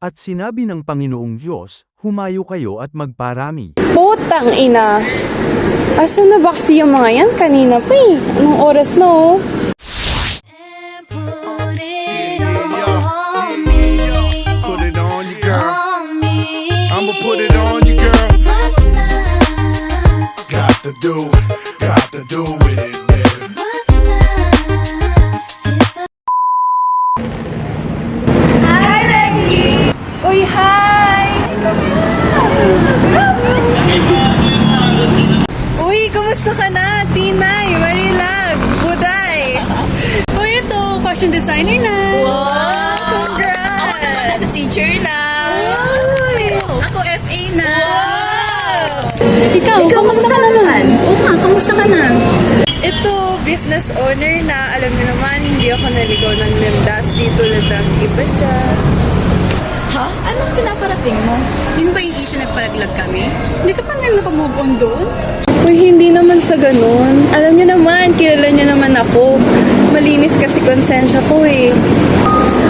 At sinabi ng Panginoong Diyos, humayo kayo at magparami. Putang ina! Asan na ba kasi yung mga yan? Kanina pa eh. Anong oras na oh? Put it on you, girl. I'ma put it on you, girl. Got to do with it, baby. Uy, hi! Uy, kumusta ka na? Tinay, Marilag, Buday! Uy, ito, fashion designer na! Wow! Congrats! Ako naman nasa teacher na. Uy! Ako FA na. Ikaw, kamusta ka naman? Oo nga, kamusta ka na? Ito, business owner na. Alam niyo naman, hindi ako naligaw ng landas dito tulad ng iba dyan. Ha? Anong pinaparating mo? Yun ba yung issue nagpalaglag kami? Hindi ka pa nila nakamove on doon? Uy, hindi naman sa ganun. Alam niyo naman, kilala niyo naman ako. Malinis kasi konsensya ko eh.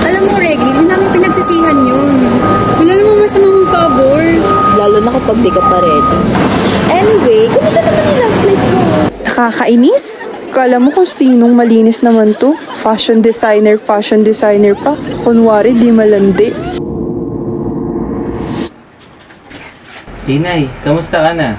Alam mo, Regly, hindi namin pinagsisihan yun. Wala naman masama magpabor. Lalo na kapag di ka pa ready. Anyway, kumusta naman yung love life mo? Nakakainis? Kala mo kung sinong malinis naman to? Fashion designer pa. Kunwari di malandi. Tinay, kamusta ka na?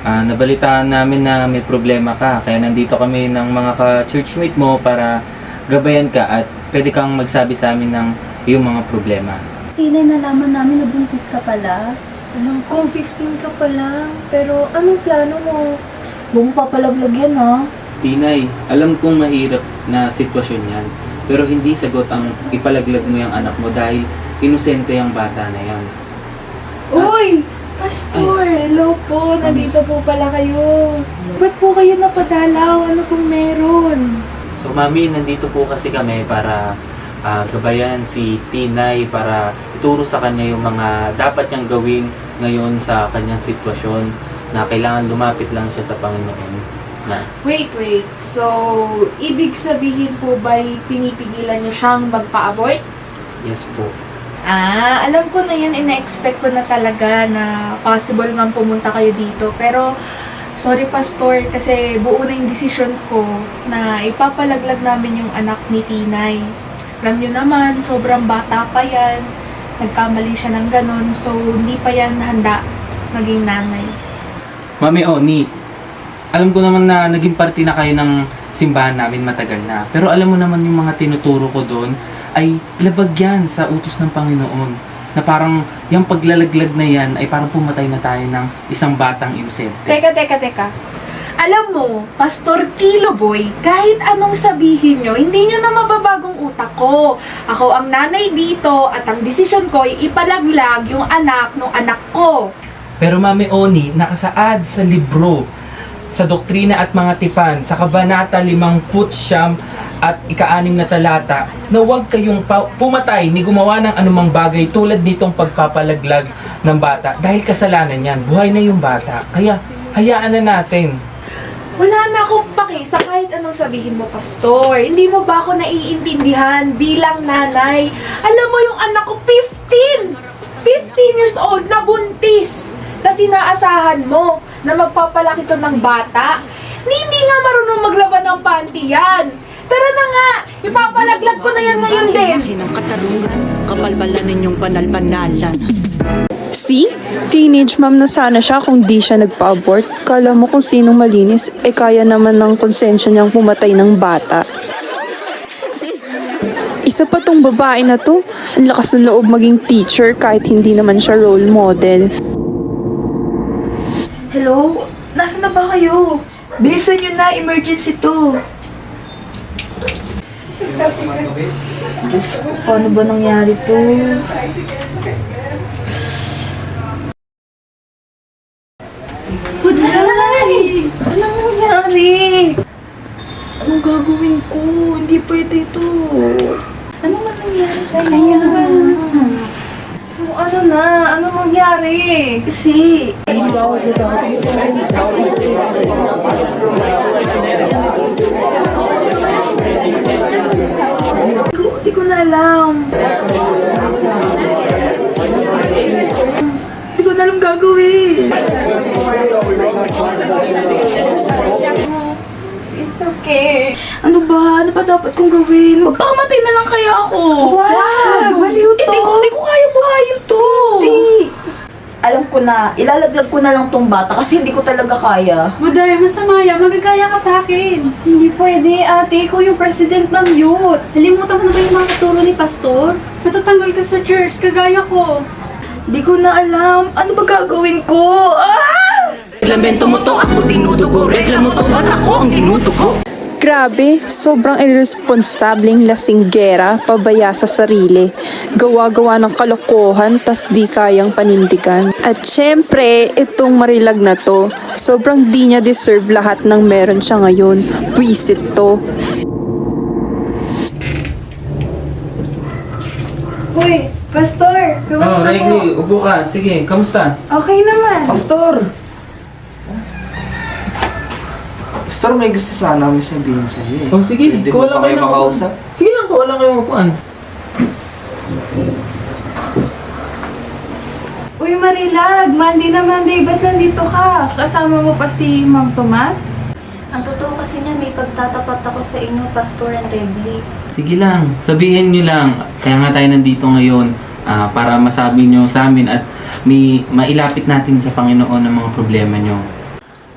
Nabalitaan namin na may problema ka, kaya nandito kami ng mga ka-churchmate mo para gabayan ka at pwede kang magsabi sa amin ng iyong mga problema. Tinay, nalaman namin na buntis ka pala. Alam ko, 15 ka pa lang. Pero anong plano mo? Huwag mo papalaglag yan, ha? Tinay, alam kong mahirap na sitwasyon yan, pero hindi sagot ang ipalaglag mo yung anak mo dahil inosente yung bata na yan. Uy! Pastor! Hello po! Nandito po pala kayo. Ba't po kayo napadalaw? Ano pong meron? So mami, nandito po kasi kami para gabayan si Tinay para ituro sa kanya yung mga dapat niyang gawin ngayon sa kanyang sitwasyon na kailangan lumapit lang siya sa Panginoon. Wait. So, ibig sabihin po ba'y pinipigilan niyo siyang magpa-abort? Yes po. Alam ko na yan. Ina-expect ko na talaga na possible nga pumunta kayo dito. Pero, sorry Pastor, kasi buo na yung desisyon ko na ipapalaglag namin yung anak ni Tinay. Alam nyo naman, sobrang bata pa yan. Nagkamali siya ng ganun. So, hindi pa yan handa maging nanay. Mami Oni, alam ko naman na naging parte na kayo ng simbahan namin matagal na. Pero alam mo naman yung mga tinuturo ko doon ay labag yan sa utos ng Panginoon. Na parang yung paglalaglag na yan ay parang pumatay na tayo ng isang batang inosente. Teka. Alam mo, Pastor Kilo Boy, kahit anong sabihin nyo, hindi nyo na mababagong utak ko. Ako ang nanay dito at ang desisyon ko ay ipalaglag yung anak ng anak ko. Pero Mami Oni, nakasaad sa libro, sa Doktrina at Mga Tipan, sa Kabanata 59 at ika-6 na talata, na huwag kayong pumatay ni gumawa ng anumang bagay tulad nitong pagpapalaglag ng bata. Dahil kasalanan yan, buhay na yung bata. Kaya, hayaan na natin. Wala na akong paki sa kahit anong sabihin mo, Pastor. Hindi mo ba ako naiintindihan bilang nanay? Alam mo yung anak ko, 15 years old na buntis. Na sinaasahan mo na magpapalaki to ng bata. Hindi nga marunong maglaban ng panty yan. Tara na nga, ipapalaglag ko na yan ngayon din. Ng katarungan, kapalpalan ninyong banal-banalan. See? Teenage mom na sana siya kung di siya nagpa-abort. Kala mo kung sinong malinis, kaya naman ng konsensya niyang pumatay ng bata. Isa pa tong babae na to, ang lakas ng loob maging teacher kahit hindi naman siya role model. Hello? Nasaan na ba kayo? Bilisan nyo na, emergency to. Diyos ko, paano ba nangyari to? Buday! Anong nangyari? Anong gagawin ko? Hindi pwede ito. Ano man nangyari sa'yo? So ano na? Ano mangyari? Kasi... Hindi ko na alam. dapat kong gawin? Magpakamatay na lang kaya ako. Wag! Baliw to. Hindi ko kaya buhayin to. Alam ko na, ilalaglag ko na lang tong bata kasi hindi ko talaga kaya. Maday, masama yan. Magagaya ka sa akin. Hindi pwede, ate. Ikaw yung president ng youth. Halimutan mo na ba yung mga turo ni Pastor? Matatanggal ka sa church, kagaya ko. Di ko na alam. Ano ba gagawin ko? Reglamento mo to, ako dinudugo. Regla mo to, ba't ako ang dinudugo? Grabe, sobrang irresponsableng lasinggera, pabaya sa sarili. Gawa-gawa ng kalokohan, tas di kayang panindigan. At syempre, itong Marilag na to, sobrang di niya deserve lahat ng meron siya ngayon. Buisit to. Uy, Pastor. Kamusta po? Reggie, upo ka. Sige, kamusta? Okay naman. Pastor, may gusto sana kami sabihin sa'yo eh. Oh, sige, Pwede kuha mo lang pa kayo kayo ng makausap? Sige lang, kuha lang kayo ng upuan. Uy, Marilag. Monday na Monday. Ba't nandito ka? Kasama mo pa si Ma'am Tomas? Ang totoo kasi niya, may pagtatapat ako sa inyo, Pastor and Rebly. Sige lang, sabihin nyo lang. Kaya nga tayo nandito ngayon para masabi nyo sa amin at mailapit natin sa Panginoon ang mga problema nyo.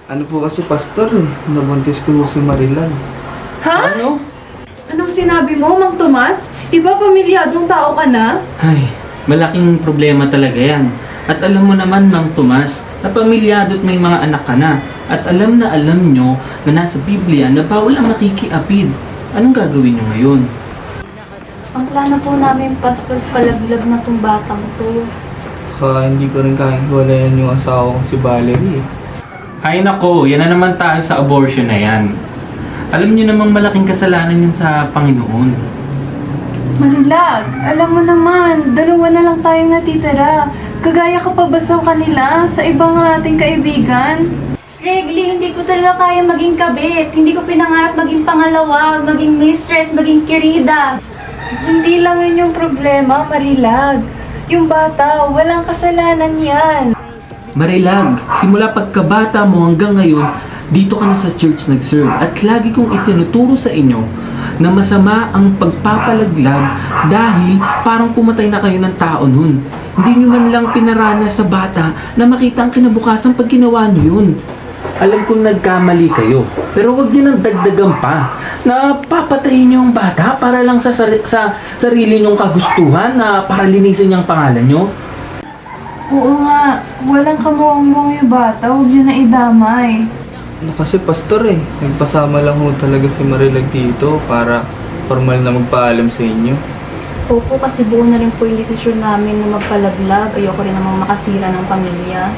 Ano po kasi, Pastor, nabuntis ko si Marilan. Ha? Ano? Anong sinabi mo, Ma'am Tomas? Iba pamilyadong tao ka na? Ay, malaking problema talaga yan. At alam mo naman, Mang Tomas, na pamilyado at may mga anak ka na. At alam nyo na nasa Biblia na bawal ang makikiapid. Anong gagawin nyo ngayon? Ang plano po namin, Pastor, sa palaglag na tong batang to. Hindi ko rin kahit yung asawa ko si Valerie eh. Ay nako, yan na naman tayo sa abortion na yan. Alam niyo namang malaking kasalanan yan sa Panginoon. Marilag, alam mo naman, dalawa na lang tayong natitira. Kagaya ka pa ba sa kanila, sa ibang nating kaibigan? Regly, hindi ko talaga kaya maging kabit. Hindi ko pinangarap maging pangalawa, maging mistress, maging kirida. Hindi lang yun yung problema, Marilag. Yung bata, walang kasalanan yan. Marilag, simula pagkabata mo hanggang ngayon, dito ka na sa church nag-serve. At lagi kong itinuturo sa inyo na masama ang pagpapalaglag dahil parang pumatay na kayo ng tao nun. Hindi nyo man lang pinaranas sa bata na makita ang kinabukasan pag ginawa nyo yun. Alam kong nagkamali kayo, pero wag nyo nang dagdagan pa na papatayin nyo ang bata para lang sa sarili nyong kagustuhan na para linisin yung pangalan nyo. Oo nga, walang kamuang-muang yung bata, huwag nyo na idamay. Ano kasi, Pastor eh, nagpasama lang ho talaga si Marilag dito para formal na magpaalam sa inyo. Opo, kasi buo na rin po yung desisyon namin na magpalaglag. Ayoko rin namang makasira ng pamilya.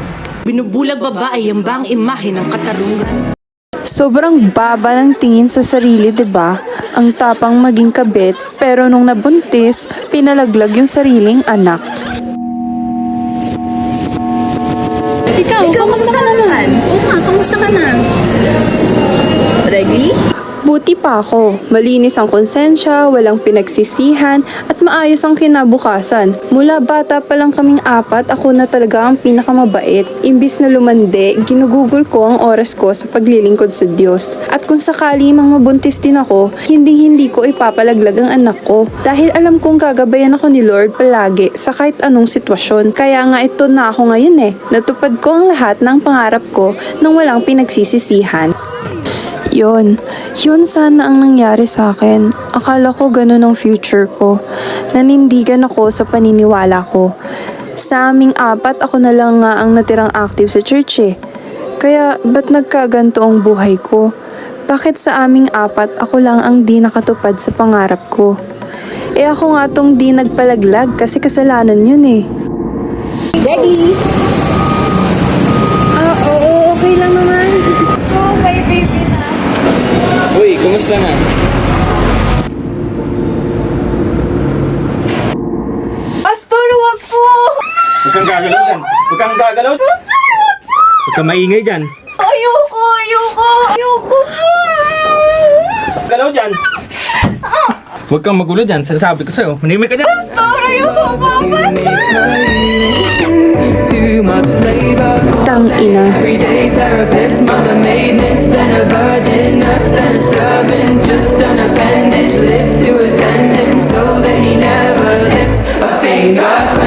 Binubulag babae ang bang imahe ng katarungan. Sobrang baba ng tingin sa sarili, 'di ba? Ang tapang maging kabit, pero nung nabuntis, pinalaglag yung sariling anak. Ikaw kamusta ka naman? Oo nga, kamusta ka na? Regli? Buti pa ako, malinis ang konsensya, walang pinagsisihan, at maayos ang kinabukasan. Mula bata pa lang kaming apat, ako na talaga ang pinakamabait. Imbis na lumande, ginugugol ko ang oras ko sa paglilingkod sa Diyos. At kung sakali mang mabuntis din ako, hindi ko ipapalaglag ang anak ko. Dahil alam kong gagabayan ako ni Lord palagi sa kahit anong sitwasyon. Kaya nga ito na ako ngayon eh. Natupad ko ang lahat ng pangarap ko nang walang pinagsisisihan. Yun sana ang nangyari sa akin. Akala ko ganun ang future ko. Nanindigan ako sa paniniwala ko. Sa aming apat, ako na lang nga ang natirang active sa church eh. Kaya ba't nagkaganto ang buhay ko? Bakit sa aming apat, ako lang ang di nakatupad sa pangarap ko? Eh ako nga tong di nagpalaglag kasi kasalanan yun eh. Regli! Oo, okay lang naman. Oh, may baby na. Uy, kumusta na? Pastor, wag po! Huwag kang gagalaw dyan! Huwag kang gagalaw! Huwag kang maingay dyan! Ayoko! Galaw dyan! Huwag kang magulo dyan, sinasabi ko sa'yo. Manimik ka dyan! Pastor, ayoko! Tang ina. Everyday therapist, mother made nymph, then a virgin nurse, then a servant, just an appendage. God,